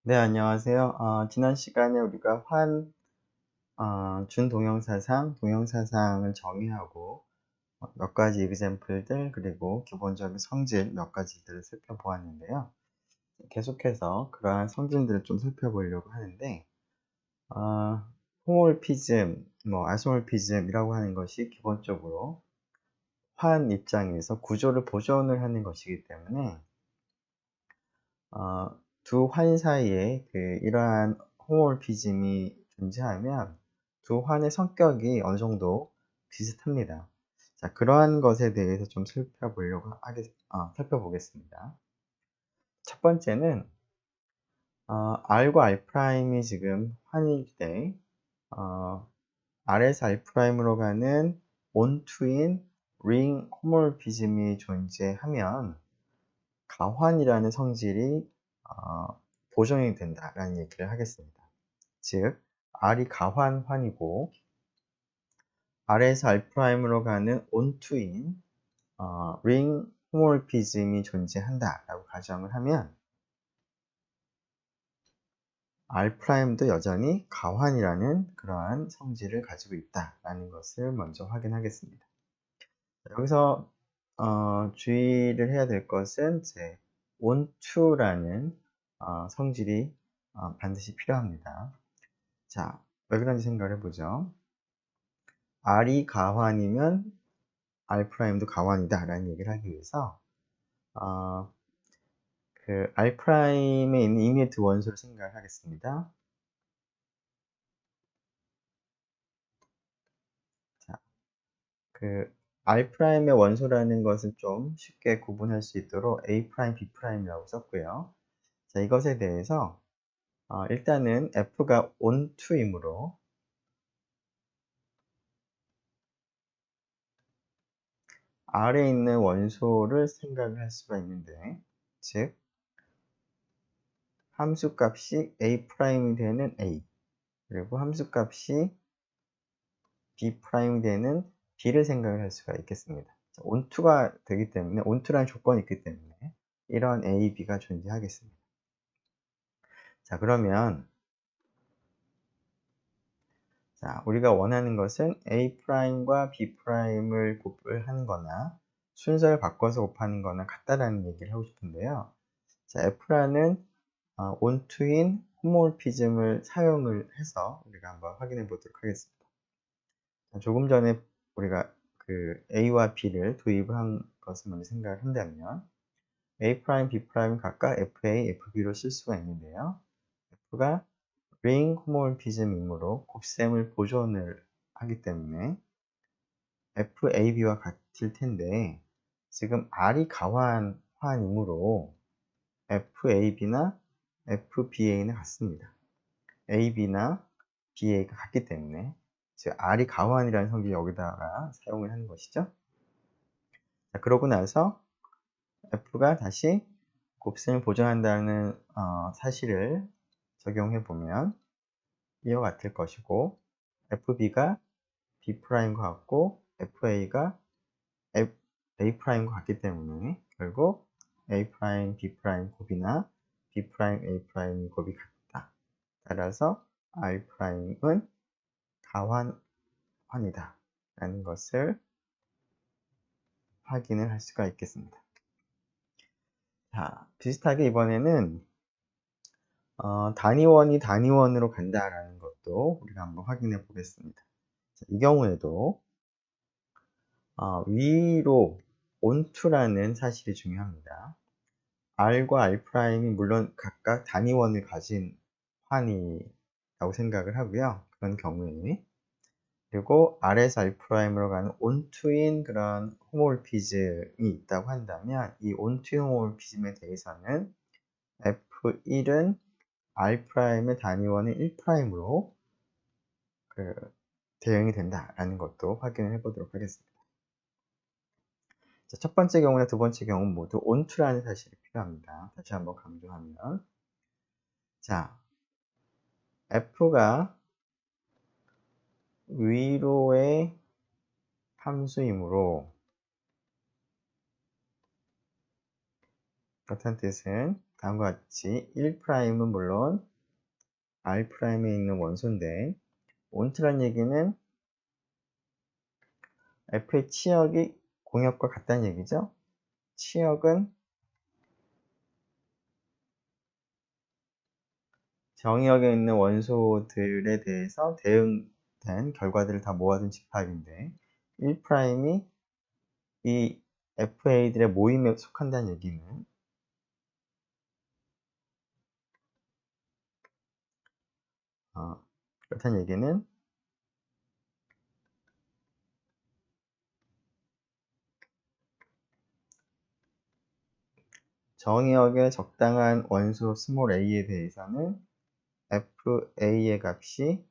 네, 안녕하세요. 지난 시간에 우리가 준동형사상, 동형사상을 정의하고 몇 가지 example들 그리고 기본적인 성질 몇 가지들을 살펴보았는데요. 계속해서 그러한 성질들을 좀 살펴보려고 하는데, 어, 홈몰피즘, 아이소몰피즘이라고 하는 것이 기본적으로 환 입장에서 구조를 보존을 하는 것이기 때문에 두 환 사이에 이러한 홈모피즘이 존재하면 두 환의 성격이 어느 정도 비슷합니다. 자, 그러한 것에 대해서 좀 살펴보겠습니다. 첫 번째는, R과 R'이 지금 환일 때, R에서 R'으로 가는 온투인 링 홈모피즘이 존재하면 가환이라는 성질이 보존이 된다라는 얘기를 하겠습니다. 즉, R이 가환환이고 R에서 R'으로 가는 온투인 링 호모모피즘이 존재한다라고 가정을 하면 R'도 여전히 가환이라는 그러한 성질을 가지고 있다라는 것을 먼저 확인하겠습니다. 여기서 주의를 해야 될 것은 온투라는 성질이 반드시 필요합니다. 자, 왜 그런지 생각을 해보죠. R이 가환이면 R'도 가환이다 라는 얘기를 하기 위해서 R'에 있는 이미디어트 원소를 생각을 하겠습니다. 자, R'의 원소라는 것은 좀 쉽게 구분할 수 있도록 A', B'이라고 썼고요. 자, 이것에 대해서 일단은 F가 온투이므로 R에 있는 원소를 생각을 할 수가 있는데, 즉 함수값이 A' 되는 A, 그리고 함수값이 B' 되는 B를 생각을 할 수가 있겠습니다. 온투가 되기 때문에, 온투라는 조건이 있기 때문에 이런 A, B가 존재하겠습니다. 자, 그러면 우리가 원하는 것은 A'과 B'을 곱을 하는 거나 순서를 바꿔서 곱하는 거나 같다라는 얘기를 하고 싶은데요. 자, F라는 온투인 홈모피즘을 사용을 해서 우리가 한번 확인해 보도록 하겠습니다. 조금 전에 우리가 A와 B를 도입을 한 것을 먼저 생각을 한다면 A', B' 각각 FA, FB로 쓸 수가 있는데요. F가 링 홈모피즘이므로 곱셈을 보존을 하기 때문에 FAB와 같을 텐데, 지금 R이 가환이므로 FAB나 FBA는 같습니다. AB나 BA가 같기 때문에, 즉 R이 가환이라는 성질을 여기다가 사용을 하는 것이죠. 자, 그러고 나서 F가 다시 곱셈을 보존한다는 사실을 적용해 보면 이와 같을 것이고, FB가 B'과 같고 FA가 A'과 같기 때문에 결국 A', B' 곱이나 B', A' 곱이 같다. 따라서 R'은 가환환이다 라는 것을 확인을 할 수가 있겠습니다. 자, 비슷하게 이번에는 단위원이 단위원으로 간다라는 것도 우리가 한번 확인해 보겠습니다. 자, 이 경우에도 위로 온투라는 사실이 중요합니다. R과 R'이 물론 각각 단위원을 가진 환이라고 생각을 하고요. 그런 경우에 그리고 R에서 R'으로 가는 온투인 그런 호모몰피즘이 있다고 한다면 이 온투인 호모몰피즘에 대해서는 F1은 R'의 단위원은 1'으로 대응이 된다라는 것도 확인을 해보도록 하겠습니다. 자, 첫 번째 경우나 두 번째 경우 모두 온투라는 사실이 필요합니다. 다시 한번 강조하면, 자, F가 위로의 함수이므로, 그렇다는 뜻은 다음과 같이 1'은 물론 R'에 있는 원소인데 온트란 얘기는 F의 치역이 공역과 같다는 얘기죠. 치역은 정의역에 있는 원소들에 대해서 대응된 결과들을 다 모아둔 집합인데 1'이 이 FA들의 모임에 속한다는 얘기는 그렇다는 얘기는 정의역의 적당한 원소 스몰 a에 대해서는 FA의 값이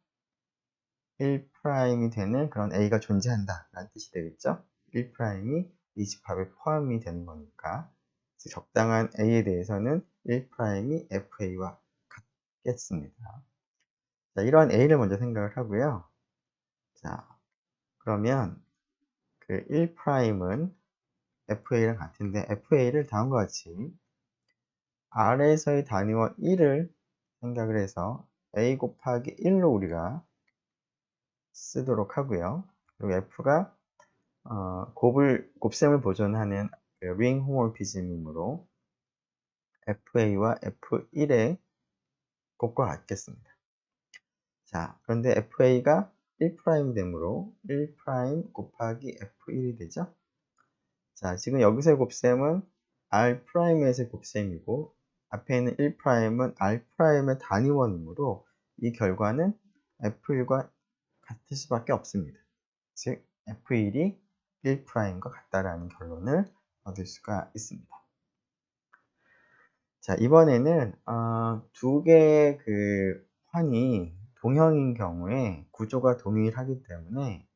1'이 되는 그런 A가 존재한다 라는 뜻이 되겠죠. 1'이 이 집합에 포함이 되는 거니까 적당한 A에 대해서는 1'이 FA와 같겠습니다. 자, 이러한 A를 먼저 생각을 하고요. 자, 그러면 그 1'은 FA랑 같은데 FA를 다음과 같이 R에서의 단위원 1을 생각을 해서 A 곱하기 1로 우리가 쓰도록 하고요. 그리고 F가 곱셈을 보존하는 링 호모피즘이므로 FA와 F1의 곱과 같겠습니다. 자, 그런데 FA가 1' 되므로 1' 곱하기 F1이 되죠. 자, 지금 여기서의 곱셈은 R'에서의 곱셈이고 앞에 있는 1'은 R'의 단위원이므로 이 결과는 F1과 같을 수밖에 없습니다. 즉 F1이 1'과 같다라는 결론을 얻을 수가 있습니다. 자, 이번에는 두 개의 그 환이 동형인 경우에 구조가 동일하기 때문에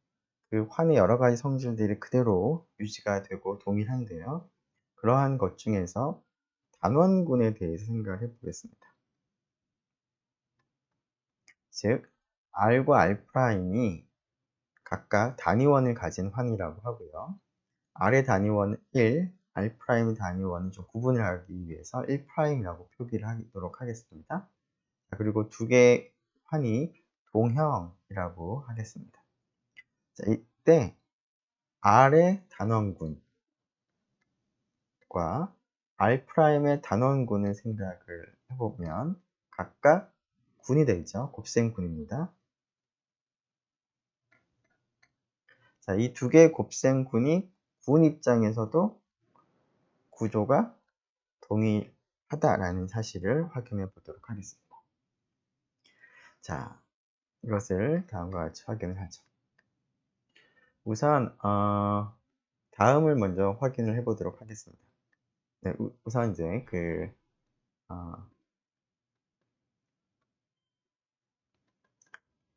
그 환의 여러 가지 성질들이 그대로 유지가 되고 동일한데요. 그러한 것 중에서 단원군에 대해서 생각을 해보겠습니다. 즉, R과 R'이 각각 단위원을 가진 환이라고 하고요. R의 단위원은 1, R'의 단위원은 좀 구분을 하기 위해서 1'이라고 표기를 하도록 하겠습니다. 그리고 두 개의 환이 동형이라고 하겠습니다. 자, 이때 R의 단원군과 R'의 단원군을 생각을 해보면 각각 군이 되죠. 곱셈군입니다. 자, 이 두 개의 곱셈군이 군 입장에서도 구조가 동일하다라는 사실을 확인해 보도록 하겠습니다. 자, 이것을 다음과 같이 확인을 하죠. 우선 다음을 먼저 확인을 해 보도록 하겠습니다. 네, 우선 이제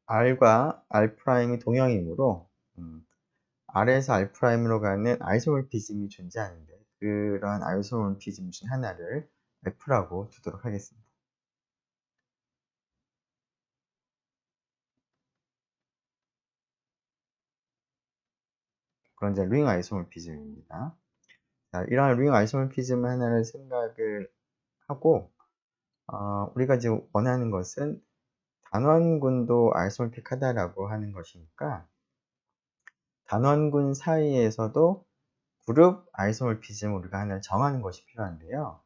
R과 R'이 동형이므로 R에서 R'으로 가는 아이소모피즘이 존재하는데 그러한 아이소모피즘 중 하나를 F라고 두도록 하겠습니다. 그건 이제 링 아이소모피즘입니다. 자, 이러한 링 아이소모피즘 하나를 생각을 하고 우리가 지금 원하는 것은 단원군도 아이소모픽하다라고 하는 것이니까 단원군 사이에서도 그룹 아이소모피즘 우리가 하나 정하는 것이 필요한데요.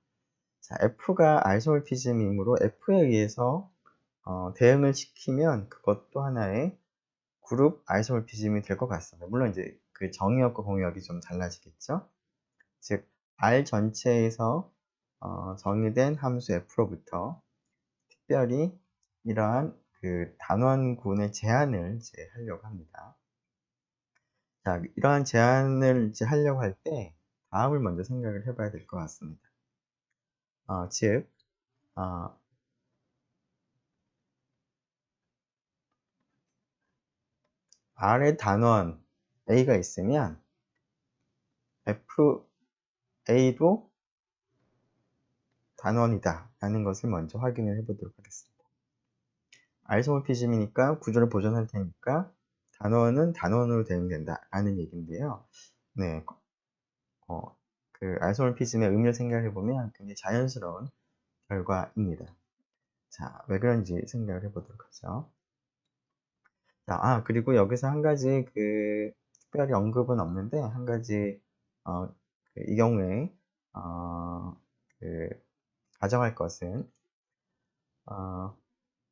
자, F가 아이소모피즘이므로 F에 의해서 대응을 시키면 그것도 하나의 그룹 아이소모피즘이 될 것 같습니다. 물론 이제 그 정의역과 공역이 좀 달라지겠죠. 즉 R 전체에서 정의된 함수 F로부터 특별히 이러한 그 단원군의 제한을 이제 하려고 합니다. 자, 이러한 제한을 이제 하려고 할 때 다음을 먼저 생각을 해봐야 될 것 같습니다. 즉, R의 단원 A가 있으면 FA도 단원이다 라는 것을 먼저 확인을 해보도록 하겠습니다. 아이소모피즘이니까 구조를 보존할 테니까 단원은 단원으로 대응된다 라는 얘기인데요. 네, 그 아이소모피즘의 의미를 생각해 보면 굉장히 자연스러운 결과입니다. 자, 왜 그런지 생각을 해보도록 하죠. 자, 그리고 여기서 한 가지 특별히 언급은 없는데, 한 가지, 이 경우에, 그, 가정할 것은,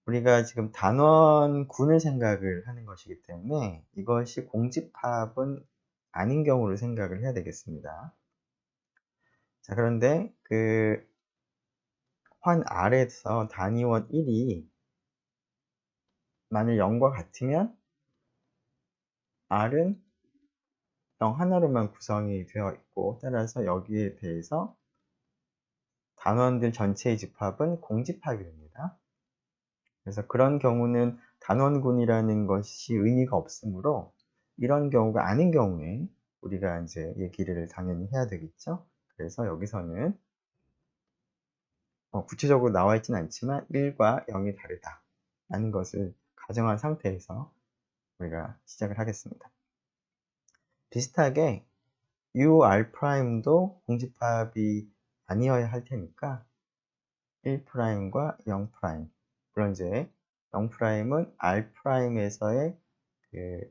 우리가 지금 단원군을 생각을 하는 것이기 때문에 이것이 공집합은 아닌 경우를 생각을 해야 되겠습니다. 자, 그런데 환 R에서 단위원 1이 만일 0과 같으면 R은 0 하나로만 구성이 되어 있고, 따라서 여기에 대해서 단원들 전체의 집합은 공집합이 됩니다. 그래서 그런 경우는 단원군이라는 것이 의미가 없으므로 이런 경우가 아닌 경우에 우리가 이제 얘기를 당연히 해야 되겠죠. 그래서 여기서는 구체적으로 나와 있진 않지만 1과 0이 다르다 라는 것을 가정한 상태에서 우리가 시작을 하겠습니다. 비슷하게 UR'도 공집합이 아니어야 할 테니까 1'과 0', 물론 이제 0'은 R'에서의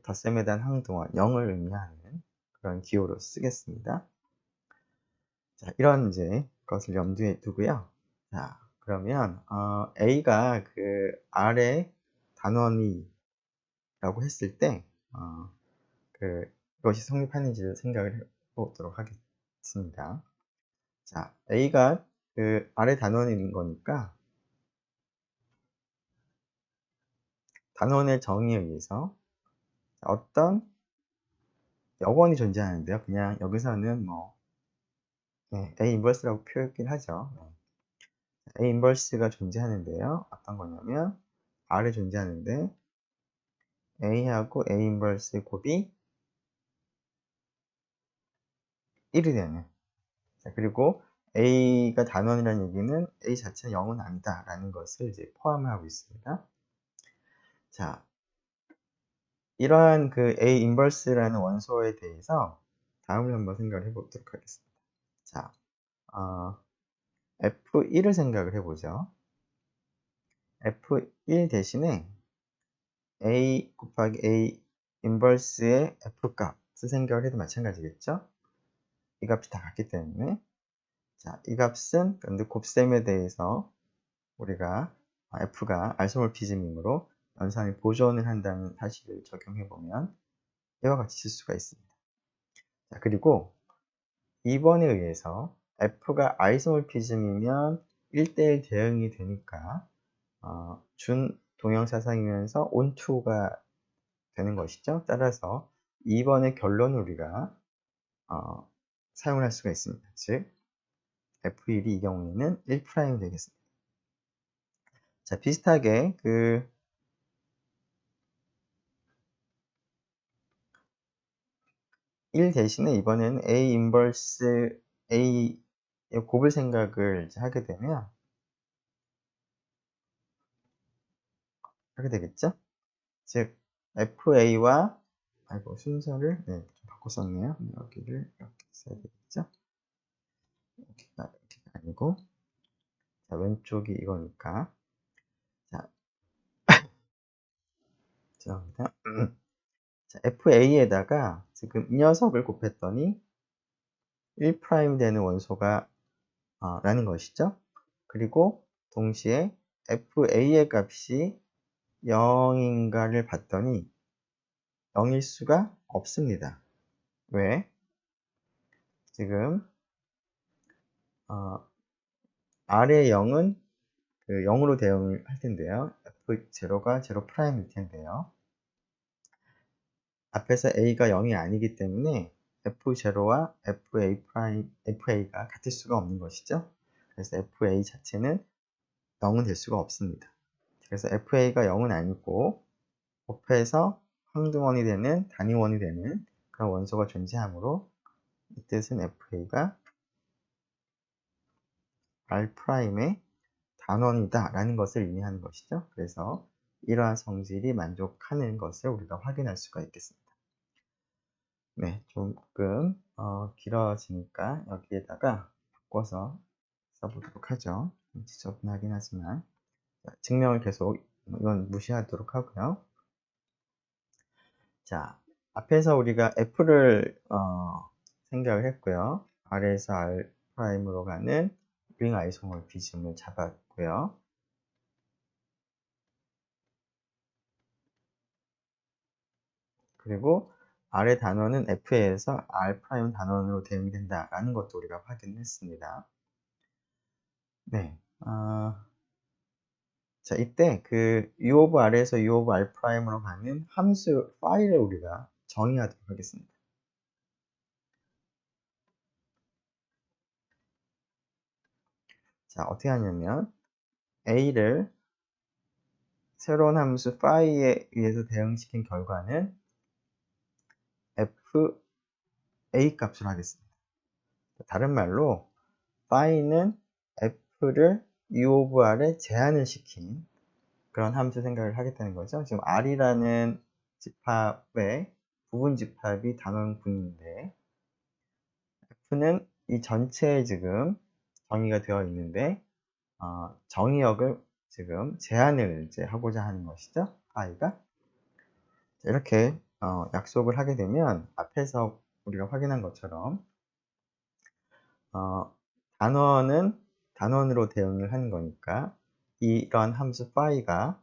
덧셈에 대한 항등원 0을 의미하는 그런 기호로 쓰겠습니다. 자, 이런 이제 것을 염두에 두고요. 자, 그러면 A가 R의 단원이라고 했을 때 그것이 성립하는지를 생각을 해보도록 하겠습니다. 자, A가 R의 단원인 거니까 단원의 정의에 의해서 어떤 여건이 존재하는데요. 그냥 여기서는 A 인버스라고 표기를 하죠. A 인버스가 존재하는데요. 어떤 거냐면 R에 존재하는데 A하고 A 인버스의 곱이 1이 되는. 자, 그리고 A가 단원이라는 얘기는 A 자체는 0은 아니다 라는 것을 이제 포함하고 있습니다. 자, 이러한 A 인버스라는 원소에 대해서 다음을 한번 생각을 해보도록 하겠습니다. 자, F1을 생각을 해보죠. F1 대신에 A 곱하기 A 인버스의 F값을 생각을 해도 마찬가지겠죠? 이 값이 다 같기 때문에. 자, 이 값은 근데 곱셈에 대해서 우리가 F가 알소몰피즘이므로 연산을 보존을 한다는 사실을 적용해보면 이와 같이 쓸 수가 있습니다. 자, 그리고 2번에 의해서 F가 아이소몰피즘이면 1대1 대응이 되니까 준 동형사상이면서 온투가 되는 것이죠. 따라서 2번의 결론을 우리가 사용을 할 수가 있습니다. 즉 F1이 이 경우에는 1' 되겠습니다. 자, 비슷하게 1 대신에 이번에는 A 인버스 A의 곱을 생각을 하게 되면 하게 되겠죠? 즉 FA와 순서를 좀 바꿔 썼네요. 여기를 이렇게 써야 되겠죠? 여기가 아니고, 자, 왼쪽이 이거니까, 자, 죄송합니다. 자, FA에다가 지금 이 녀석을 곱했더니 1' 되는 원소가 라는 것이죠. 그리고 동시에 FA의 값이 0인가를 봤더니 0일 수가 없습니다. 왜? 지금 R의 0은 0으로 대응을 할 텐데요. F0가 0'일 텐데요. 앞에서 A가 0이 아니기 때문에 F0와 FA가 같을 수가 없는 것이죠. 그래서 FA 자체는 0은 될 수가 없습니다. 그래서 FA가 0은 아니고 곱해서 항등원이 되는 단위원이 되는 그런 원소가 존재하므로 이 뜻은 FA가 R'의 단원이다 라는 것을 의미하는 것이죠. 그래서 이러한 성질이 만족하는 것을 우리가 확인할 수가 있겠습니다. 네, 조금 길어지니까 여기에다가 바꿔서 써보도록 하죠. 지저분하긴 하지만 증명을 계속 이건 무시하도록 하고요. 자, 앞에서 우리가 F를 생각을 했고요. R에서 R'으로 가는 링 아이소모피즘을 잡았고요. 그리고 R의 단원은 F에서 R' 단원으로 대응된다라는 것도 우리가 확인했습니다. 네. 자, 이때 그 U of R에서 U of R'으로 가는 함수 파이를 우리가 정의하도록 하겠습니다. 자, 어떻게 하냐면 A를 새로운 함수 파이에 의해서 대응시킨 결과는 f a 값으로 하겠습니다. 다른 말로 파이는 f를 u of r에 제한을 시킨 그런 함수 생각을 하겠다는 거죠. 지금 r이라는 집합의 부분 집합이 단원군인데 f는 이 전체에 지금 정의가 되어 있는데 정의역을 지금 제한을 이제 하고자 하는 것이죠. 파이가 이렇게 약속을 하게 되면 앞에서 우리가 확인한 것처럼 단원은 단원으로 대응을 하는 거니까 이런 함수 파이가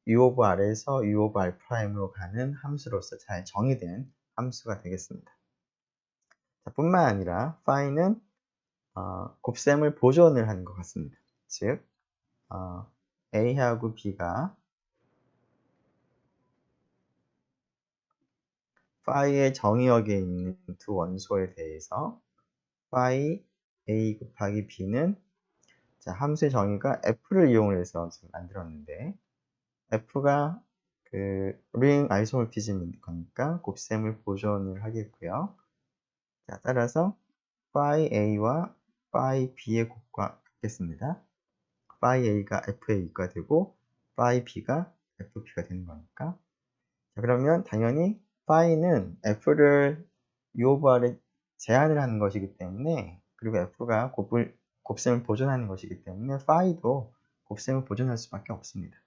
u of r에서 u of r'으로 가는 함수로서 잘 정의된 함수가 되겠습니다. 자, 뿐만 아니라 파이는 곱셈을 보존을 하는 것 같습니다. 즉 a하고 b가 파이의 정의역에 있는 두 원소에 대해서 파이 a 곱하기 b는 자, 함수의 정의가 f를 이용해서 지금 만들었는데 f가 그 ring 아이소모피즘인 거니까 곱셈을 보존을 하겠고요. 자, 따라서 phi a와 phi b의 곱과 같겠습니다. phi a가 fa가 되고 phi b가 fb가 되는 거니까. 자, 그러면 당연히 phi는 f를 u of r에 제한을 하는 것이기 때문에 그리고 f가 곱셈을 보존하는 것이기 때문에 phi도 곱셈을 보존할 수밖에 없습니다.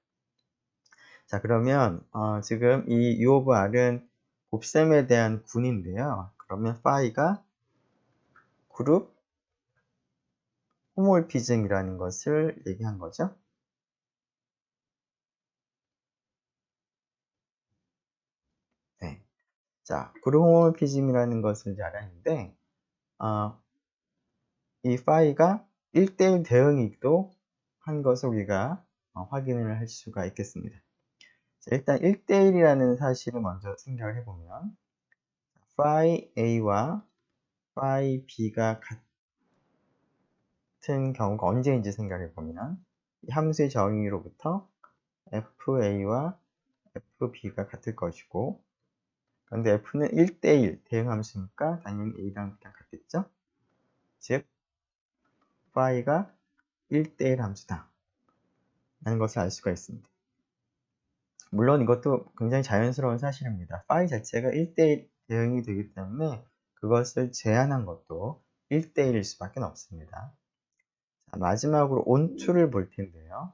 자, 그러면 지금 이 U of R은 곱셈에 대한 군인데요. 그러면 phi가 그룹 호모몰피즘이라는 것을 얘기한 거죠. 네. 자, 그룹 호모몰피즘이라는 것을 이제 알았는데 이 phi가 1대1 대응이기도 한 것을 우리가 확인을 할 수가 있겠습니다. 자, 일단 1대1이라는 사실을 먼저 생각을 해보면 phi A와 phi B가 같은 경우가 언제인지 생각해 보면 이 함수의 정의로부터 FA와 FB가 같을 것이고 그런데 F는 1대1 대응 함수니까 당연히 A랑 B랑 같겠죠? 즉 phi가 1대1 함수다 라는 것을 알 수가 있습니다. 물론 이것도 굉장히 자연스러운 사실입니다. phi 자체가 1대1 대응이 되기 때문에 그것을 제한한 것도 1대1일 수밖에 없습니다. 자, 마지막으로 onto를 볼 텐데요.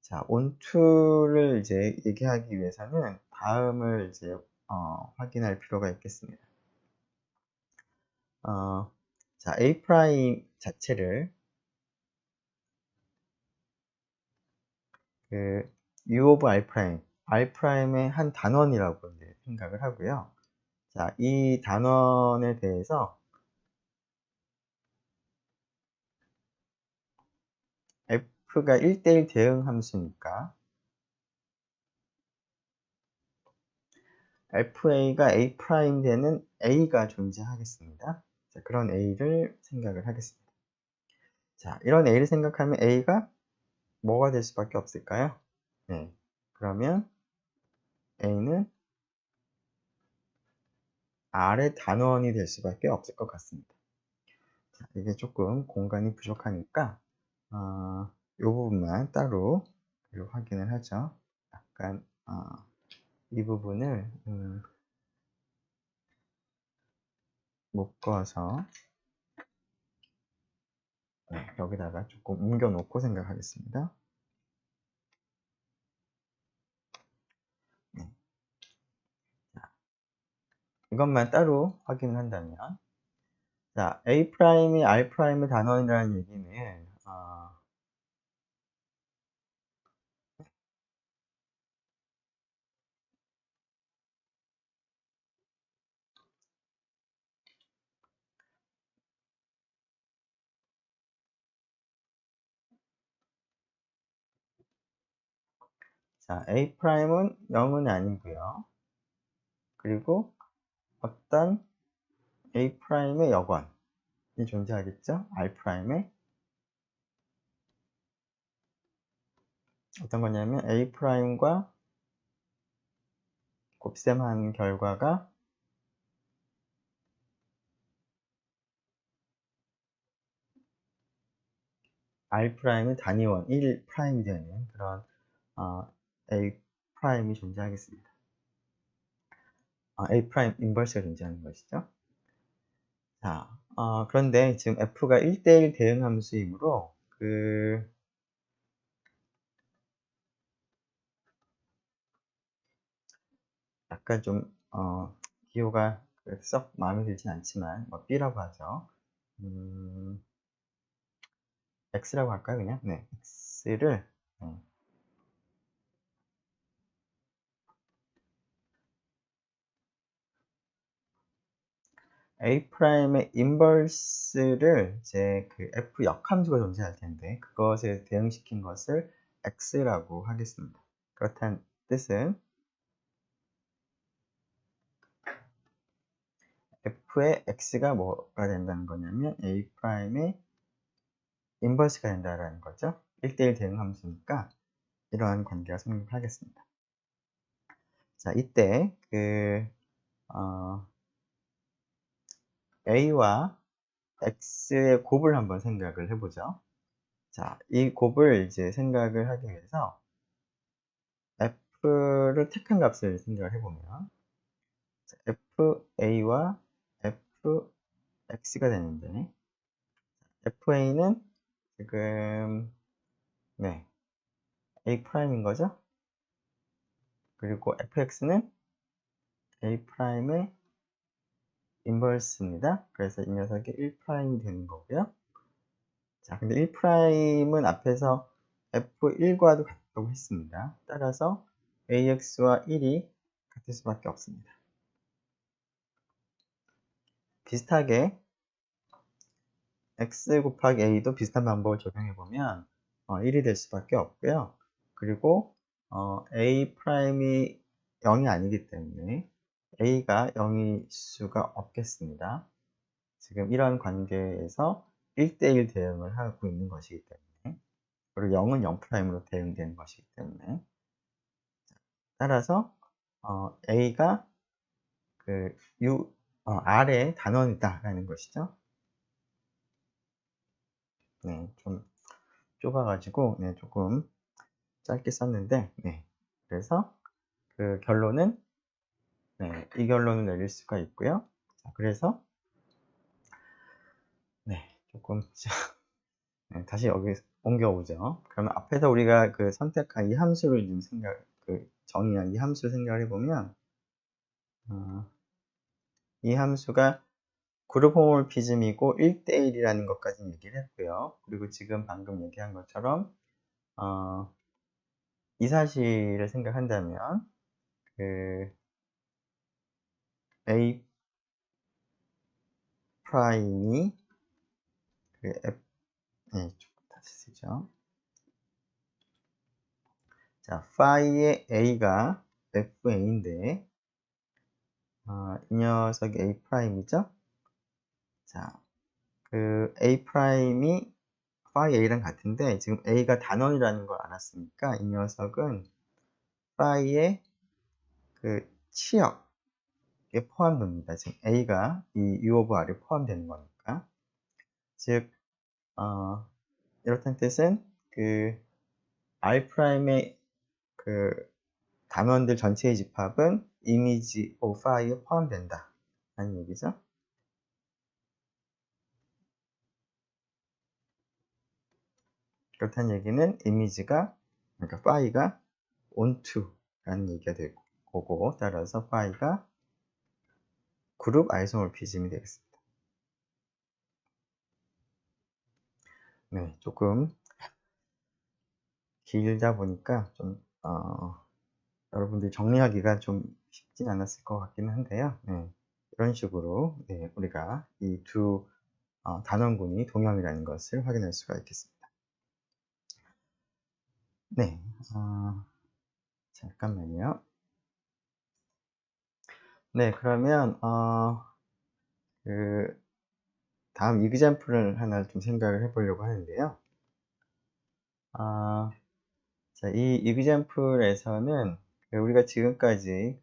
자, onto를 이제 얘기하기 위해서는 다음을 이제 확인할 필요가 있겠습니다. 자, A' 자체를 그 U of R', R'의 한 단원이라고 이제 생각을 하고요. 자, 이 단원에 대해서 F가 1대1 대응 함수니까 FA가 A' 되는 A가 존재하겠습니다. 자, 그런 A를 생각을 하겠습니다. 자, 이런 A를 생각하면 A가 뭐가 될 수밖에 없을까요? 네. 그러면 A는 R의 단원이 될 수밖에 없을 것 같습니다. 자, 이게 조금 공간이 부족하니까 이 부분만 따로 확인을 하죠. 약간 이 부분을 묶어서 여기다가 조금 옮겨 놓고 생각하겠습니다. 이것만 따로 확인을 한다면, 자, A'이 R'의 단원이라는 얘기는, 자, A'은 0은 아니고요. 그리고 어떤 A'의 여건이 존재하겠죠? R'의 어떤 거냐면 A'과 곱셈한 결과가 R'의 단위원 1'이 되는 그런 A'이 존재하겠습니다. A' 인버스가 존재하는 것이죠. 자, 그런데 지금 F가 1대1 대응 함수이므로 약간 좀 기호가 썩 마음에 들진 않지만 뭐 B라고 하죠. X라고 할까요, 그냥? 네, X를 A'의 인버스를 이제 그 F 역함수가 존재할 텐데 그것에 대응시킨 것을 X라고 하겠습니다. 그렇다는 뜻은 F의 X가 뭐가 된다는 거냐면 A'의 인버스가 된다는 거죠. 1대1 대응 함수니까 이러한 관계가 성립하겠습니다. 자, 이때 A와 X의 곱을 한번 생각을 해보죠. 자, 이 곱을 이제 생각을 하기 위해서 F를 택한 값을 생각을 해보면 FA와 FX가 되는데 FA는 지금 A'인 거죠. 그리고 FX는 A'의 인버스입니다. 그래서 이 녀석이 1'이 되는 거고요. 자, 근데 1'은 앞에서 F1과도 같다고 했습니다. 따라서 AX와 1이 같을 수밖에 없습니다. 비슷하게 X 곱하기 A도 비슷한 방법을 적용해보면 1이 될 수밖에 없고요. 그리고 A''이 0이 아니기 때문에 A가 0일 수가 없겠습니다. 지금 이런 관계에서 1대1 대응을 하고 있는 것이기 때문에, 그리고 0은 0'으로 대응되는 것이기 때문에, 따라서 A가 R의 단원이다라는 것이죠. 네, 좀 좁아가지고 조금 짧게 썼는데, 그래서 그 결론은 이 결론을 내릴 수가 있고요. 자, 그래서 조금 다시 여기 옮겨오죠. 그러면 앞에서 우리가 선택한 이 함수를 좀 정의한 이 함수를 생각을 해보면 이 함수가 그룹 호모모피즘이고 1대1이라는 것까지 얘기를 했고요. 그리고 지금 방금 얘기한 것처럼 이 사실을 생각한다면 A 프라임이 다시 쓰죠. 자, 파이의 A가 FA인데 이 녀석이 A 프라임이죠. 자, A 프라임이 파이 A랑 같은데 지금 A가 단원이라는 걸 알았으니까 이 녀석은 파이의 치역에 포함됩니다. 지금 A가 이 U of R에 포함되는 거니까. 즉 이렇다는 뜻은 R 프라임의 단원들 전체의 집합은 이미지 of phi에 포함된다 라는 얘기죠. 그렇다는 얘기는 이미지가, 그러니까 파이가 onto라는 얘기가 될 거고, 따라서 파이가 그룹 아이소모피즘이 되겠습니다. 네, 조금 길다 보니까 좀 여러분들이 정리하기가 좀 쉽진 않았을 것 같기는 한데요. 네, 이런 식으로 네, 우리가 이 두 단원군이 동형이라는 것을 확인할 수가 있겠습니다. 네, 잠깐만요. 네, 그러면 그 다음 이그젬플을 하나 좀 생각을 해보려고 하는데요. 자, 이 이그젬플에서는 우리가 지금까지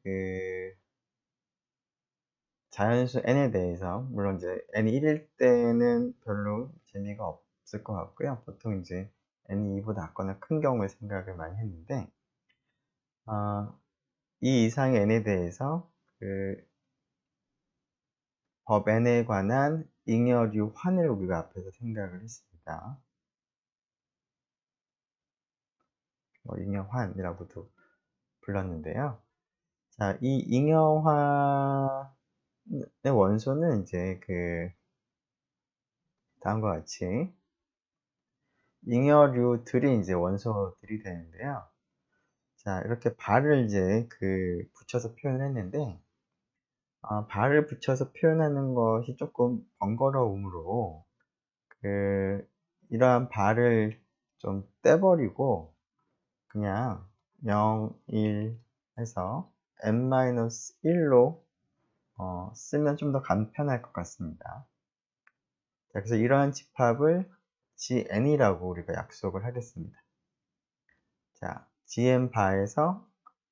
자연수 n에 대해서, 물론 이제 n이 1일 때는 별로 재미가 없을 것 같고요. 보통 이제 n이 2보다 작거나 큰 경우에 생각을 많이 했는데, 이 이상의 n에 대해서 법 n에 관한 잉여류 환을 우리가 앞에서 생각을 했습니다. 잉여환이라고도 불렀는데요. 자, 이 잉여환의 원소는 이제 다음과 같이 잉여류들이 이제 원소들이 되는데요. 자, 이렇게 발을 이제 붙여서 표현을 했는데, 발을 붙여서 표현하는 것이 조금 번거로우므로, 이러한 발을 좀 떼버리고, 그냥 0, 1 해서 n-1로 쓰면 좀 더 간편할 것 같습니다. 자, 그래서 이러한 집합을 GN이라고 우리가 약속을 하겠습니다. 자, GN 바에서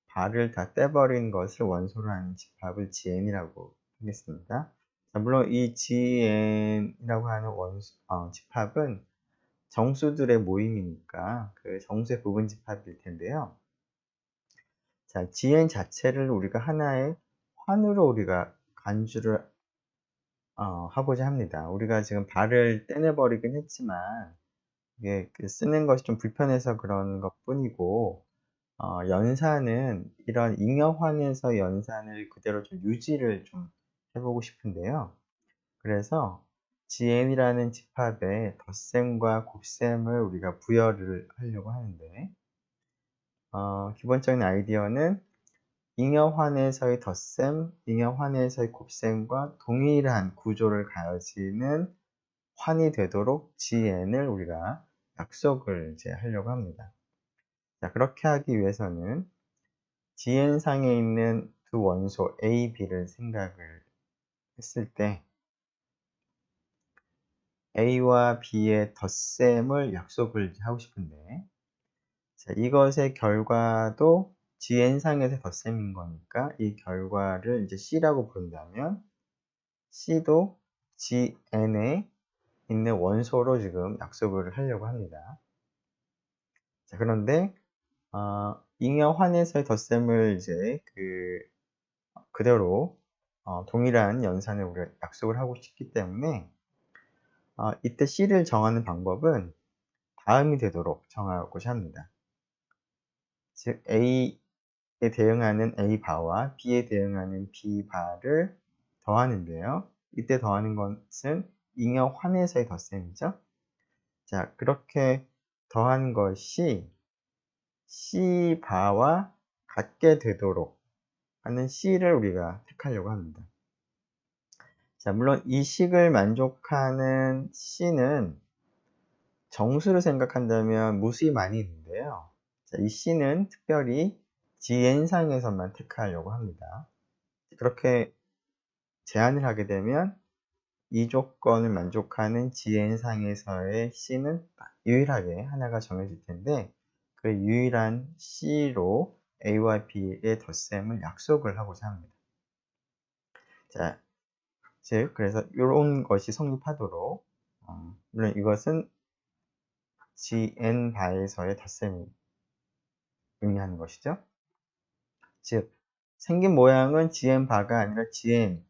바를 다 떼버린 것을 원소로 하는 집합을 GN이라고 하겠습니다. 자, 물론 이 GN이라고 하는 집합은 정수들의 모임이니까 그 정수의 부분 집합일 텐데요. 자, GN 자체를 우리가 하나의 환으로 우리가 간주를 하고자 합니다. 우리가 지금 발을 떼내버리긴 했지만 이게 쓰는 것이 좀 불편해서 그런 것 뿐이고, 연산은 이런 잉여환에서 연산을 그대로 좀 유지를 좀 해보고 싶은데요. 그래서 GN이라는 집합에 덧셈과 곱셈을 우리가 부여를 하려고 하는데, 기본적인 아이디어는 잉여환에서의 덧셈, 잉여환에서의 곱셈과 동일한 구조를 가지는 환이 되도록 GN을 우리가 약속을 이제 하려고 합니다. 자, 그렇게 하기 위해서는 GN상에 있는 두 원소 A, B를 생각을 했을 때 A와 B의 덧셈을 약속을 하고 싶은데, 자, 이것의 결과도 GN상에서 덧셈인 거니까 이 결과를 이제 C라고 부른다면 C도 GN에 있는 원소로 지금 약속을 하려고 합니다. 자, 그런데 잉여환에서의 덧셈을 이제 그대로 동일한 연산을 우리가 약속을 하고 싶기 때문에 이때 C를 정하는 방법은 다음이 되도록 정하고자 합니다. 즉 A에 대응하는 A바와 B에 대응하는 B바를 더하는데요. 이때 더하는 것은 잉여환에서의 덧셈이죠. 자, 그렇게 더한 것이 C바와 같게 되도록 하는 C를 우리가 택하려고 합니다. 자, 물론 이 식을 만족하는 C는 정수를 생각한다면 무수히 많이 있는데요. 자, 이 C는 특별히 GN상에서만 택하려고 합니다. 그렇게 제한을 하게 되면 이 조건을 만족하는 GN상에서의 C는 유일하게 하나가 정해질 텐데, 그 유일한 C로 A와 B의 덧셈을 약속을 하고자 합니다. 자, 즉 그래서 이런 것이 성립하도록, 물론 이것은 GN 바에서의 덧셈을 의미하는 것이죠. 즉 생긴 모양은 GN 바가 아니라 GN에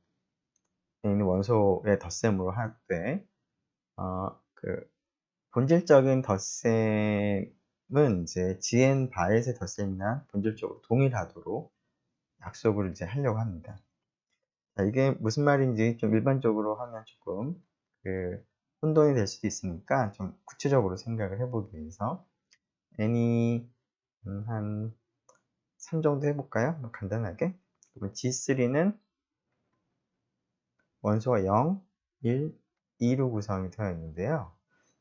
있는 원소의 덧셈으로 할 때 본질적인 덧셈은 이제 GN 바에서의 덧셈이나 본질적으로 동일하도록 약속을 이제 하려고 합니다. 자, 이게 무슨 말인지 좀 일반적으로 하면 조금 혼돈이 될 수도 있으니까 좀 구체적으로 생각을 해보기 위해서 n이 한 3 정도 해볼까요? 간단하게. 그러면 G3는 원소가 0, 1, 2로 구성이 되어 있는데요.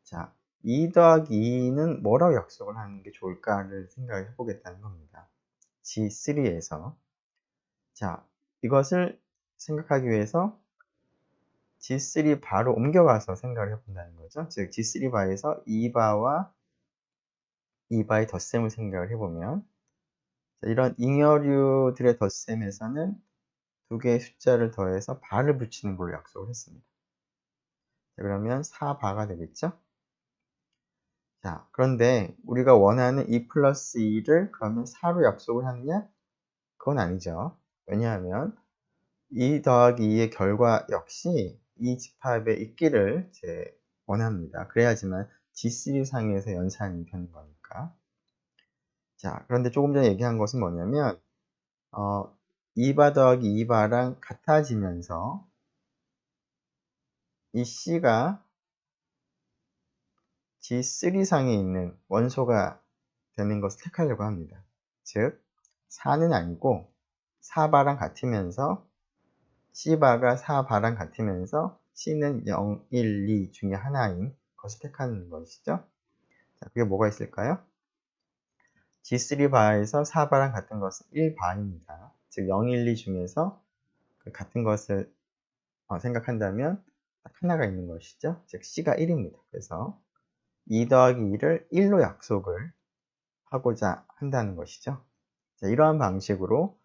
자, 2 더하기 2는 뭐라고 약속을 하는 게 좋을까를 생각을 해보겠다는 겁니다. G3에서. 자, 이것을 생각하기 위해서 G3 바로 옮겨가서 생각을 해본다는 거죠. 즉, G3 바에서 2바와 2바의 덧셈을 생각을 해보면, 자, 이런 잉여류들의 덧셈에서는 두 개의 숫자를 더해서 바를 붙이는 걸로 약속을 했습니다. 자, 그러면 4바가 되겠죠? 자, 그런데 우리가 원하는 2 플러스 2를 그러면 4로 약속을 하느냐? 그건 아니죠. 왜냐하면 2 더하기 2의 결과 역시 이 집합에 있기를 이제 원합니다. 그래야지만 G3 상에서 연산이 되는 거니까. 자, 그런데 조금 전에 얘기한 것은 뭐냐면 2바 더하기 2바랑 같아지면서 이 C가 G3 상에 있는 원소가 되는 것을 택하려고 합니다. 즉 4는 아니고 4바랑 같으면서 C바가 4바랑 같으면서 C는 0, 1, 2 중에 하나인 것을 택하는 것이죠. 자, 그게 뭐가 있을까요? G3바에서 4바랑 같은 것은 1바입니다. 즉 0, 1, 2 중에서 그 같은 것을 생각한다면 딱 하나가 있는 것이죠. 즉 C가 1입니다. 그래서 2 더하기 2를 1로 약속을 하고자 한다는 것이죠. 자, 이러한 방식으로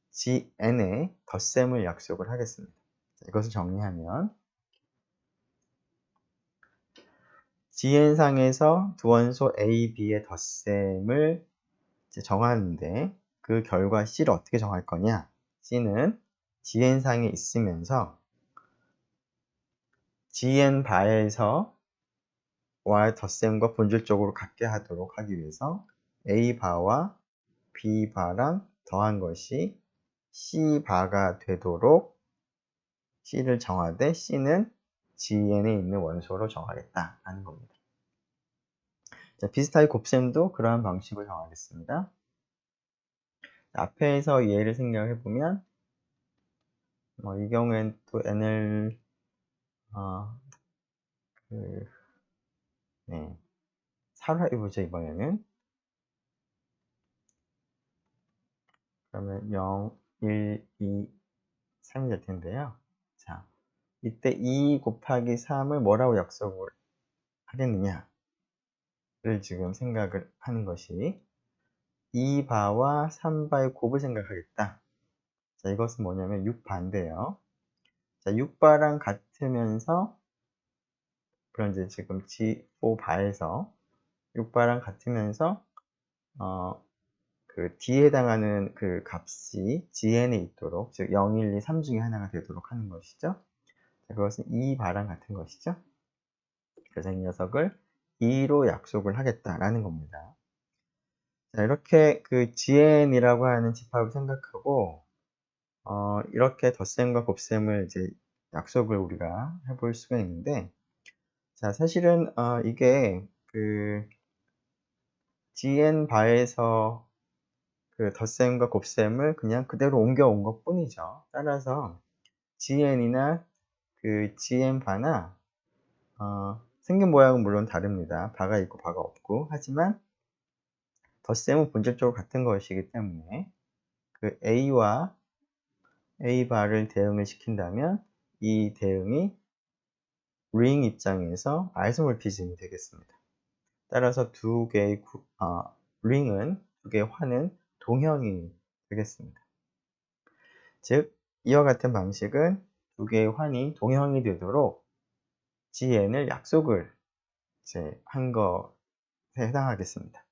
GN의 덧셈을 약속을 하겠습니다. 자, 이것을 정리하면 GN상에서 두 원소 A, B의 덧셈을 이제 정하는데 그 결과 C를 어떻게 정할 거냐? C는 GN상에 있으면서 GN 바에서 와 덧셈과 본질적으로 같게 하도록 하기 위해서 A 바와 B 바랑 더한 것이 C 바가 되도록 C를 정하되 C는 GN에 있는 원소로 정하겠다라는 겁니다. 자, 비슷하게 곱셈도 그러한 방식으로 정하겠습니다. 앞에서 예를 생각해 보면 이 경우엔 또 n을 사로 해보죠. 이번에는 그러면 0, 1, 2, 3이 될 텐데요. 자, 이때 2 곱하기 3을 뭐라고 약속을 하겠느냐를 지금 생각을 하는 것이 2바와 3바의 곱을 생각하겠다. 자, 이것은 뭐냐면 6바인데요. 자, 6바랑 같으면서 그런 이제 지금 G4바에서 6바랑 같으면서 그 D에 해당하는 그 값이 GN에 있도록, 즉 0, 1, 2, 3 중에 하나가 되도록 하는 것이죠. 자, 그것은 2바랑 같은 것이죠. 그래서 이 녀석을 2로 약속을 하겠다라는 겁니다. 자, 이렇게 그 GN이라고 하는 집합을 생각하고 이렇게 덧셈과 곱셈을 이제 약속을 우리가 해볼 수가 있는데, 자, 사실은 이게 그 GN 바에서 그 덧셈과 곱셈을 그냥 그대로 옮겨온 것 뿐이죠. 따라서 GN이나 그 GN 바나 생긴 모양은 물론 다릅니다. 바가 있고 바가 없고. 하지만 덧셈은 본질적으로 같은 것이기 때문에 그 A와 A 바를 대응을 시킨다면 이 대응이 링 입장에서 아이소몰피즘이 되겠습니다. 따라서 링은 두 개의 환은 동형이 되겠습니다. 즉, 이와 같은 방식은 두 개의 환이 동형이 되도록 GN을 약속을 이제 한 것에 해당하겠습니다.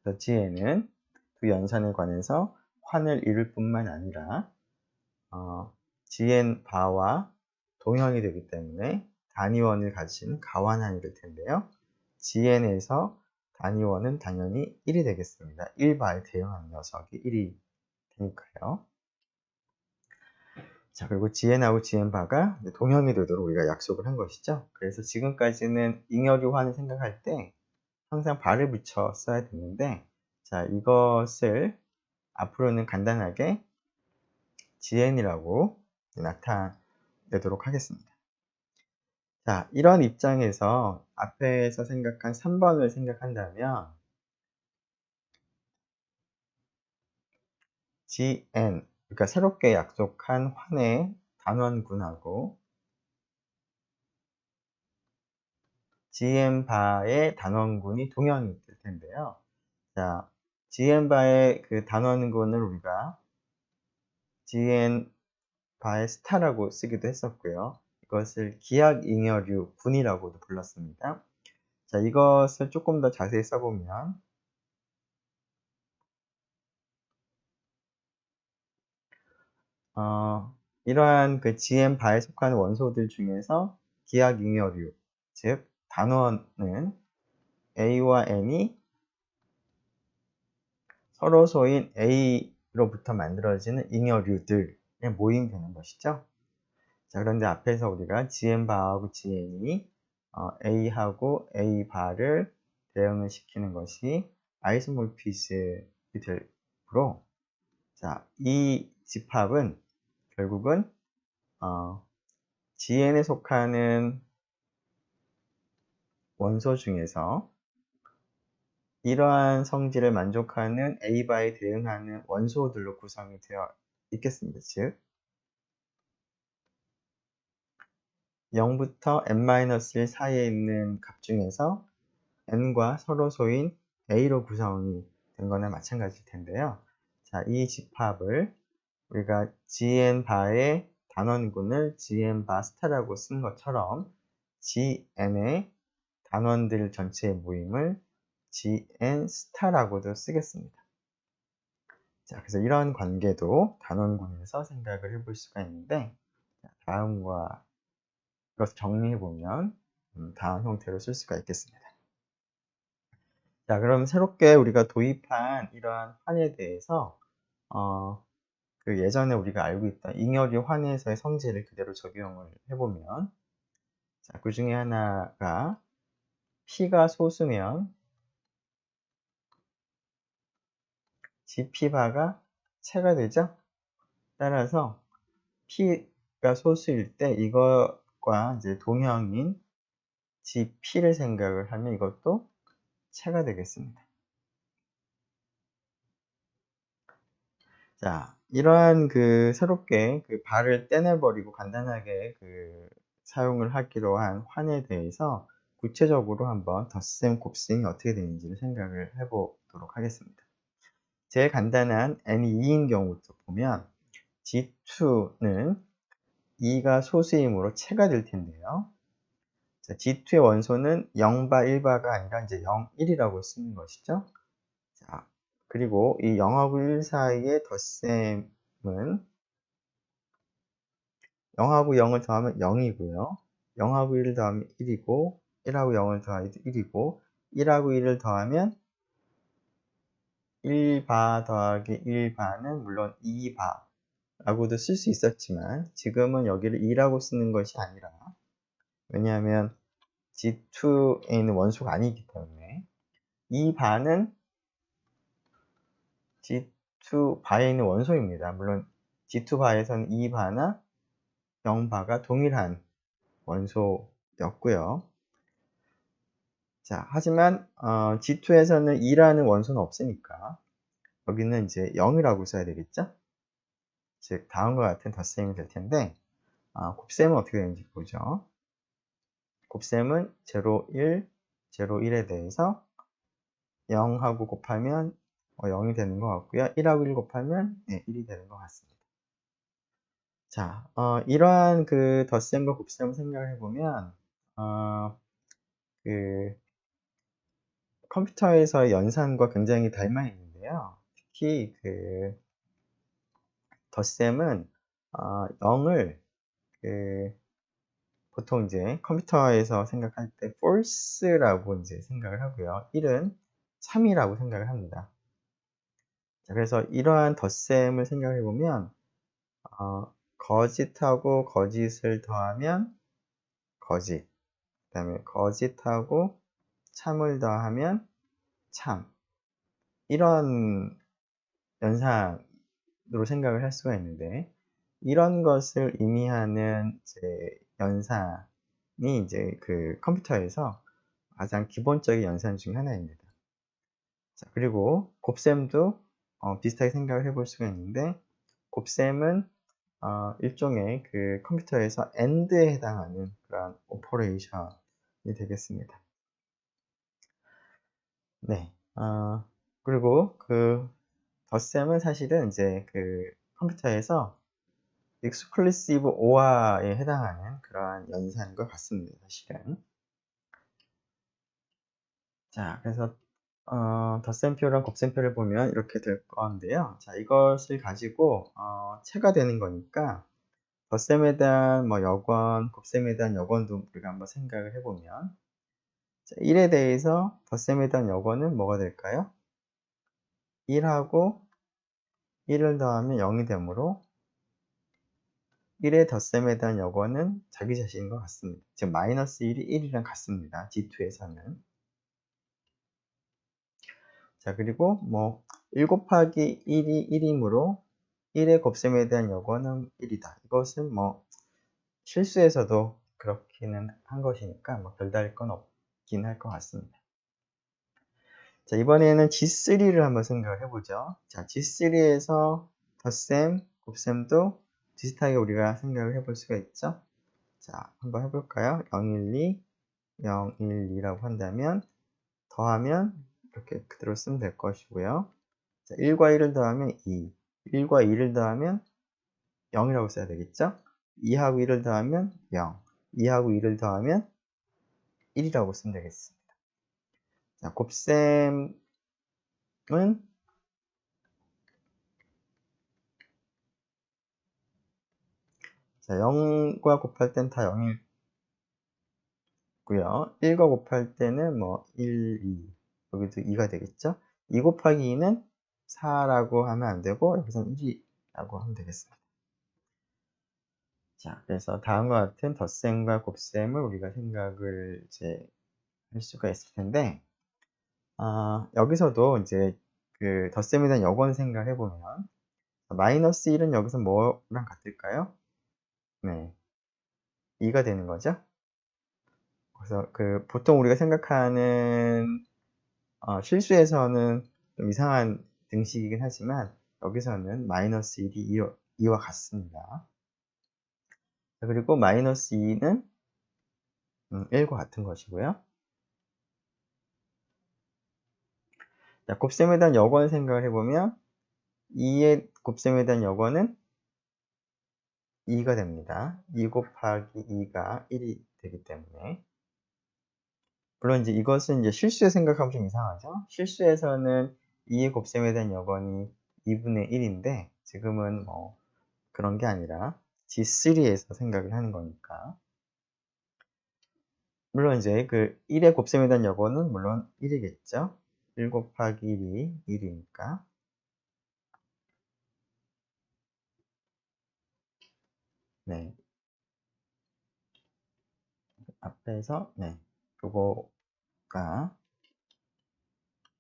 그래서 GN은 두 연산에 관해서 환을 이룰 뿐만 아니라 GN 바와 동형이 되기 때문에 단위원을 가진 가환한이 될 텐데요. GN에서 단위원은 당연히 1이 되겠습니다. 1바에 대응하는 녀석이 1이 되니까요. 자, 그리고 GN하고 GN바가 동형이 되도록 우리가 약속을 한 것이죠. 그래서 지금까지는 잉여류환을 생각할 때 항상 바를 붙여 써야 되는데, 자, 이것을 앞으로는 간단하게 GN이라고 나타내도록 하겠습니다. 자, 이런 입장에서 앞에서 생각한 3번을 생각한다면 GN, 그러니까 새롭게 약속한 환의 단원군하고 GN바의 단원군이 동형이 될 텐데요. 자, GN바의 그 단원군을 우리가 GN바의 스타라고 쓰기도 했었고요. 이것을 기하잉여류 군이라고도 불렀습니다. 자, 이것을 조금 더 자세히 써보면 이러한 그 GN바에 속하는 원소들 중에서 기하잉여류, 즉 단원은 A와 N이 서로소인 A로부터 만들어지는 잉여류들의 모임이 되는 것이죠. 자, 그런데 앞에서 우리가 GN바하고 GN이 A하고 A바를 대응을 시키는 것이 아이소모피즘이 되므로, 자, 이 집합은 결국은 GN에 속하는 원소 중에서 이러한 성질을 만족하는 A바에 대응하는 원소들로 구성이 되어 있겠습니다. 즉 0부터 n-1 사이에 있는 값 중에서 n과 서로소인 A로 구성이 된 거나 마찬가지일 텐데요. 자, 이 집합을 우리가 GN바의 단원군을 GN바 스타라고 쓴 것처럼 GN의 단원들 전체의 모임을 GN 스타라고도 쓰겠습니다. 자, 그래서 이런 관계도 단원군에서 생각을 해볼 수가 있는데, 다음과 이것을 정리해보면 다음 형태로 쓸 수가 있겠습니다. 자, 그럼 새롭게 우리가 도입한 이러한 환에 대해서 그 예전에 우리가 알고 있던 잉여류 환에서의 성질을 그대로 적용을 해보면, 자, 그 중에 하나가 P가 소수면 GP바가 체가 되죠. 따라서 P가 소수일 때 이것과 이제 동형인 GP를 생각을 하면 이것도 체가 되겠습니다. 자, 이러한 그 새롭게 그 바를 떼내버리고 간단하게 그 사용을 하기로 한 환에 대해서 구체적으로 한번 덧셈, 곱셈이 어떻게 되는지를 생각을 해보도록 하겠습니다. 제일 간단한 n이 2인 경우부터 보면 G2는 2가 소수이므로 체가 될 텐데요. 자, G2의 원소는 0바, 1바가 아니라 이제 0, 1이라고 쓰는 것이죠. 자, 그리고 이 0하고 1 사이의 덧셈은 0하고 0을 더하면 0이고요. 0하고 1을 더하면 1이고, 1하고 0을 더하면 1이고, 1하고 1을 더하면 1바 더하기 1바는 물론 2바라고도 쓸 수 있었지만 지금은 여기를 2라고 쓰는 것이 아니라, 왜냐하면 G2에 있는 원소가 아니기 때문에 이 바는 G2 바에 있는 원소입니다. 물론 G2 바에서는 이 바나 0바가 동일한 원소였고요. 자, 하지만 G2에서는 2라는 원소는 없으니까 여기는 이제 0이라고 써야 되겠죠? 즉 다음과 같은 덧셈이 될 텐데, 곱셈은 어떻게 되는지 보죠. 곱셈은 0, 1, 0, 1에 대해서 0하고 곱하면 0이 되는 것 같고요. 1하고 1 곱하면 1이 되는 것 같습니다. 자, 이러한 그 덧셈과 곱셈을 생각을 해보면, 그 컴퓨터에서의 연산과 굉장히 닮아 있는데요. 특히 그 덧셈은 0을 그 보통 이제 컴퓨터에서 생각할 때 false라고 이제 생각을 하고요. 1은 참이라고 생각을 합니다. 자, 그래서 이러한 덧셈을 생각해 보면 거짓하고 거짓을 더하면 거짓, 그 다음에 거짓하고 참을 더하면 참, 이런 연산으로 생각을 할 수가 있는데, 이런 것을 의미하는 이제 연산이 이제 그 컴퓨터에서 가장 기본적인 연산 중 하나입니다. 자, 그리고 곱셈도 비슷하게 생각을 해볼 수가 있는데, 곱셈은 일종의 그 컴퓨터에서 AND에 해당하는 그런 오퍼레이션이 되겠습니다. 네. 그리고 그 덧셈은 사실은 이제 그 컴퓨터에서 exclusive OR에 해당하는 그러한 연산과 같습니다, 사실은. 자, 그래서 덧셈표랑 곱셈표를 보면 이렇게 될 건데요. 자, 이것을 가지고 채가 되는 거니까 덧셈에 대한 뭐 여권, 곱셈에 대한 여권도 우리가 한번 생각을 해보면, 자, 1에 대해서 덧셈에 대한 여권은 뭐가 될까요? 1하고 1을 더하면 0이 되므로 1의 덧셈에 대한 여권은 자기 자신과 같습니다. 즉 마이너스 1이 1이랑 같습니다. G2에서는. 자, 그리고 뭐 1 곱하기 1이 1이므로 1의 곱셈에 대한 여권은 1이다. 이것은 뭐 실수에서도 그렇기는 한 것이니까 뭐 별다를 건 없긴 할 것 같습니다. 자, 이번에는 G3를 한번 생각을 해보죠. 자, G3에서 덧셈, 곱셈도 비슷하게 우리가 생각을 해볼 수가 있죠. 자, 한번 해볼까요? 012, 012라고 한다면 더하면 이렇게 그대로 쓰면 될 것이고요. 자, 1과 1을 더하면 2, 1과 2를 더하면 0이라고 써야 되겠죠? 2하고 1을 더하면 0, 2하고 2를 더하면 1이라고 쓰면 되겠습니다. 자, 곱셈은 자, 0과 곱할 땐 다 0이고요. 1과 곱할 때는 뭐 1, 2, 여기도 2가 되겠죠? 2 곱하기 2는 4라고 하면 안 되고 여기서는 1이라고 하면 되겠습니다. 자, 그래서 다음과 같은 덧셈과 곱셈을 우리가 생각을 이제 할 수가 있을 텐데, 여기서도 이제 그 덧셈에 대한 여권 생각을 해보면, 마이너스 1은 여기서 뭐랑 같을까요? 네, 2가 되는 거죠. 그래서 그 보통 우리가 생각하는 실수에서는 좀 이상한 등식이긴 하지만 여기서는 마이너스 1이 2와 같습니다. 그리고 마이너스 2는 1과 같은 것이고요. 자, 곱셈에 대한 여권 생각을 해보면 2의 곱셈에 대한 여권은 2가 됩니다. 2 곱하기 2가 1이 되기 때문에. 물론 이제 이것은 이제 실수에 생각하면 좀 이상하죠. 실수에서는 2의 곱셈에 대한 여건이 2분의 1인데 지금은 뭐 그런 게 아니라 G3에서 생각을 하는 거니까. 물론 이제 그 1의 곱셈에 대한 여건은 물론 1이겠죠. 1 곱하기 1이 1이니까. 네. 앞에서 네. 그거가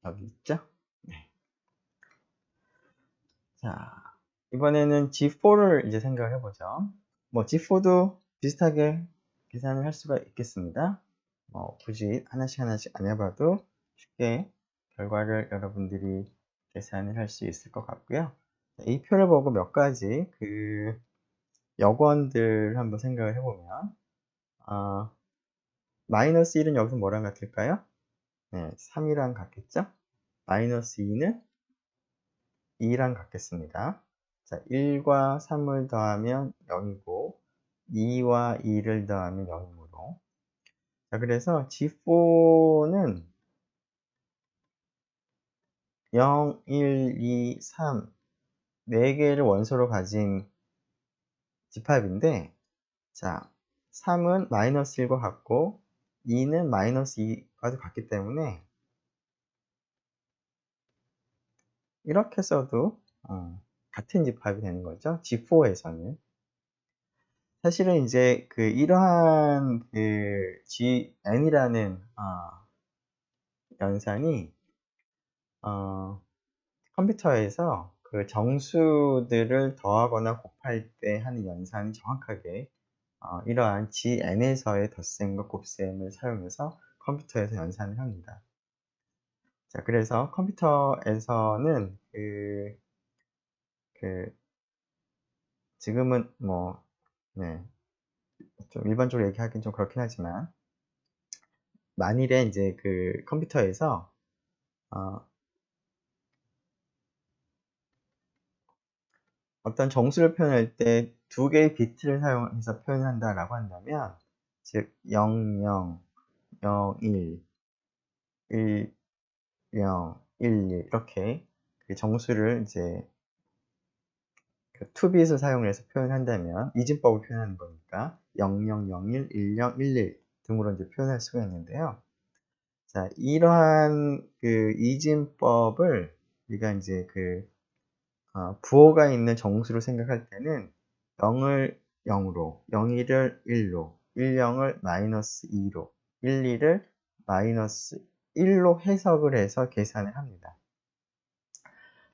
여기 있죠. 네. 자, 이번에는 G4를 이제 생각을 해보죠. 뭐 G4도 비슷하게 계산을 할 수가 있겠습니다. 굳이 하나씩 안 해봐도 쉽게 결과를 여러분들이 계산을 할 수 있을 것 같고요. 이 표를 보고 몇 가지 그 여권들 한번 생각을 해보면, 마이너스 1은 여기서 뭐랑 같을까요? 네, 3이랑 같겠죠? 마이너스 2는 2랑 같겠습니다. 자, 1과 3을 더하면 0이고 2와 2를 더하면 0이므로, 자, 그래서 G4는 0, 1, 2, 3 4개를 원소로 가진 집합인데, 자, 3은 마이너스 1과 같고 2는 마이너스 2과도 같기 때문에 이렇게 써도 같은 집합이 되는 거죠. G4에서는. 사실은 이제 이러한 GN이라는 연산이 컴퓨터에서 그 정수들을 더하거나 곱할 때 하는 연산이 정확하게 이러한 GN에서의 덧셈과 곱셈을 사용해서 컴퓨터에서 연산을 합니다. 자, 그래서 컴퓨터에서는 지금은 좀 일반적으로 얘기하기는 좀 그렇긴 하지만, 만일에 이제 컴퓨터에서 어떤 정수를 표현할 때 두 개의 비트를 사용해서 표현한다라고 한다면, 즉 00, 01, 10, 11 이렇게 정수를 이제 2bit을 사용해서 표현한다면 이진법을 표현하는 거니까 0001, 10, 11 등으로 이제 표현할 수가 있는데요. 자, 이러한 이진법을 우리가 이제 부호가 있는 정수로 생각할 때는 0을 0으로, 01을 1로, 10을 마이너스 2로, 12를 마이너스 1로 해석을 해서 계산을 합니다.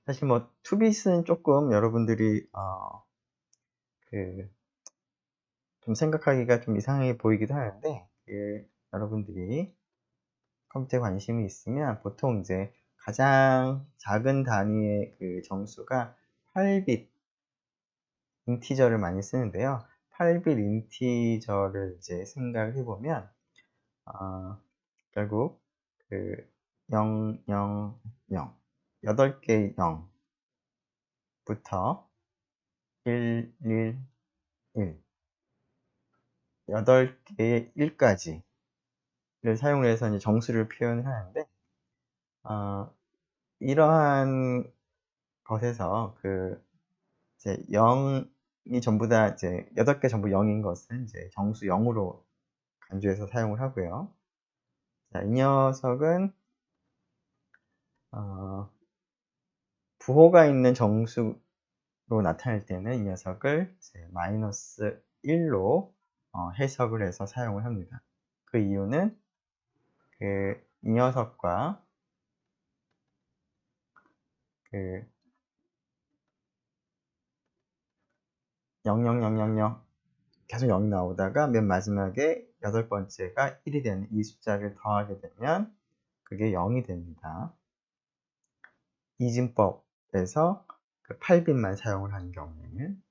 사실 뭐 2bit은 조금 여러분들이 좀 생각하기가 좀 이상하게 보이기도 하는데, 여러분들이 컴퓨터에 관심이 있으면 보통 이제 가장 작은 단위의 정수가 8빗 인티저를 많이 쓰는데요. 8빗 인티저를 이제 생각을 해보면, 결국 0, 0, 0, 8개의 0부터 1, 1, 1, 8개의 1까지를 사용해서 이제 정수를 표현을 하는데, 이러한 것에서 이제 0이 전부 다 이제 8개 전부 0인 것은 이제 정수 0으로 간주해서 사용을 하고요. 자, 이 녀석은 부호가 있는 정수로 나타낼 때는 이 녀석을 이제 마이너스 1로 해석을 해서 사용을 합니다. 그 이유는 이 녀석과 00000 계속 0이 나오다가 맨 마지막에 8번째가 1이 되는 이 숫자를 더하게 되면 그게 0이 됩니다. 이진법에서 8빗만 사용을 하는 경우에는.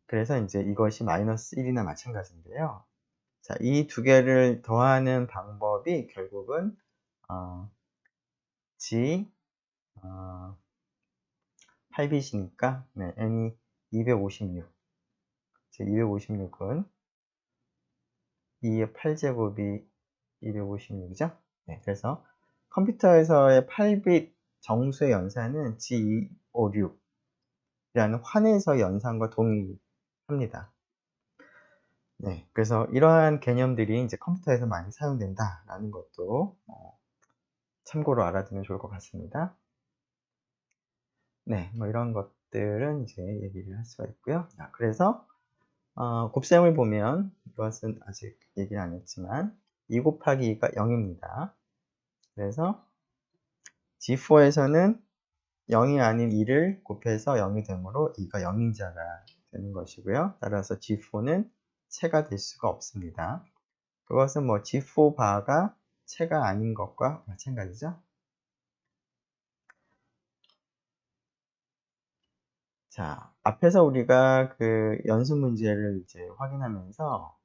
그래서 이제 이것이 마이너스 1이나 마찬가지인데요. 자, 이 두 개를 더하는 방법이 결국은 G 8빗이니까 n이 256. 256은 2의 8제곱이 256이죠? 네, 그래서 컴퓨터에서의 8빗 정수의 연산은 G256이라는 환에서 연산과 동일합니다. 네, 그래서 이러한 개념들이 이제 컴퓨터에서 많이 사용된다라는 것도 참고로 알아두면 좋을 것 같습니다. 네, 뭐 이런 것들은 이제 얘기를 할 수가 있고요. 자, 그래서 곱셈을 보면 이것은 아직 얘기를 안 했지만 2 곱하기 2가 0입니다. 그래서 G4에서는 0이 아닌 2를 곱해서 0이 되므로 2가 0인자가 되는 것이고요. 따라서 G4는 채가 될 수가 없습니다. 그것은 뭐 G4바가 채가 아닌 것과 마찬가지죠. 자, 앞에서 우리가 연습 문제를 이제 확인하면서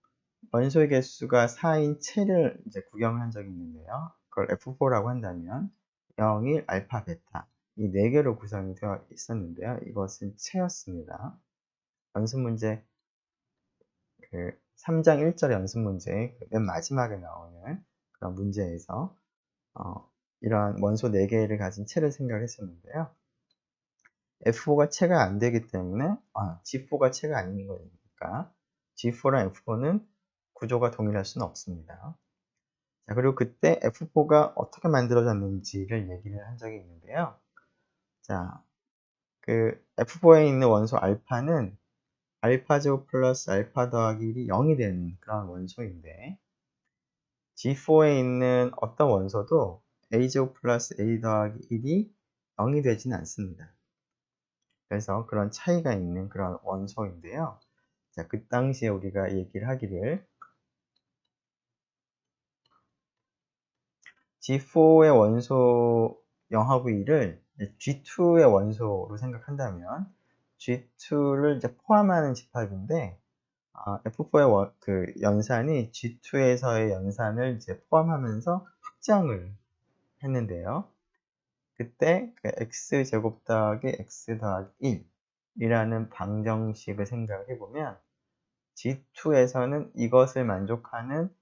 원소의 개수가 4인 채를 이제 구경을 한 적이 있는데요. 그걸 F4라고 한다면 0, 1, 알파, 베타 이 4개로 구성이 되어 있었는데요. 이것은 채였습니다. 연습 문제 3장 1절 연습 문제 맨 마지막에 나오는 그런 문제에서 이러한 원소 4개를 가진 채를 생각했었는데요. F4가 채가 안 되기 때문에 G4가 채가 아닌 거니까 G4랑 F4는 구조가 동일할 수는 없습니다. 자, 그리고 그때 F4가 어떻게 만들어졌는지를 얘기를 한 적이 있는데요. 자, 그 F4에 있는 원소 알파는 알파제곱 플러스 알파 더하기 1이 0이 되는 그런 원소인데, G4에 있는 어떤 원소도 A제곱 플러스 A 더하기 1이 0이 되지는 않습니다. 그래서 그런 차이가 있는 그런 원소인데요. 자, 그 당시에 우리가 얘기를 하기를 G4의 원소 0하고 1을 G2의 원소로 생각한다면 G2를 이제 포함하는 집합인데, F4의 그 연산이 G2에서의 연산을 이제 포함하면서 확장을 했는데요. 그때 그 x제곱 더하기 x 더하기 1이라는 방정식을 생각을 해보면 G2에서는 이것을 만족하는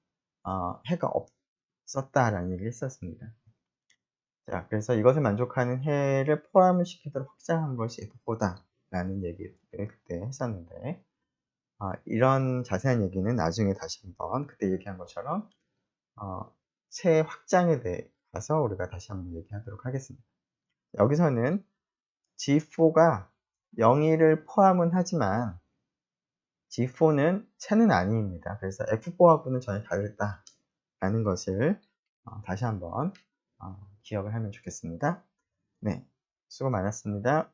해가 없었다라는 얘기를 했었습니다. 자, 그래서 이것을 만족하는 해를 포함시키도록 확장한 것이 F4다라는 얘기를 그때 했었는데, 이런 자세한 얘기는 나중에 다시 한번 그때 얘기한 것처럼 새 확장에 대해서 우리가 다시 한번 얘기하도록 하겠습니다. 여기서는 G4가 0일을 포함은 하지만 G4는 채는 아닙니다. 그래서 F4하고는 전혀 다르다라는 것을 다시 한번 기억을 하면 좋겠습니다. 네, 수고 많았습니다.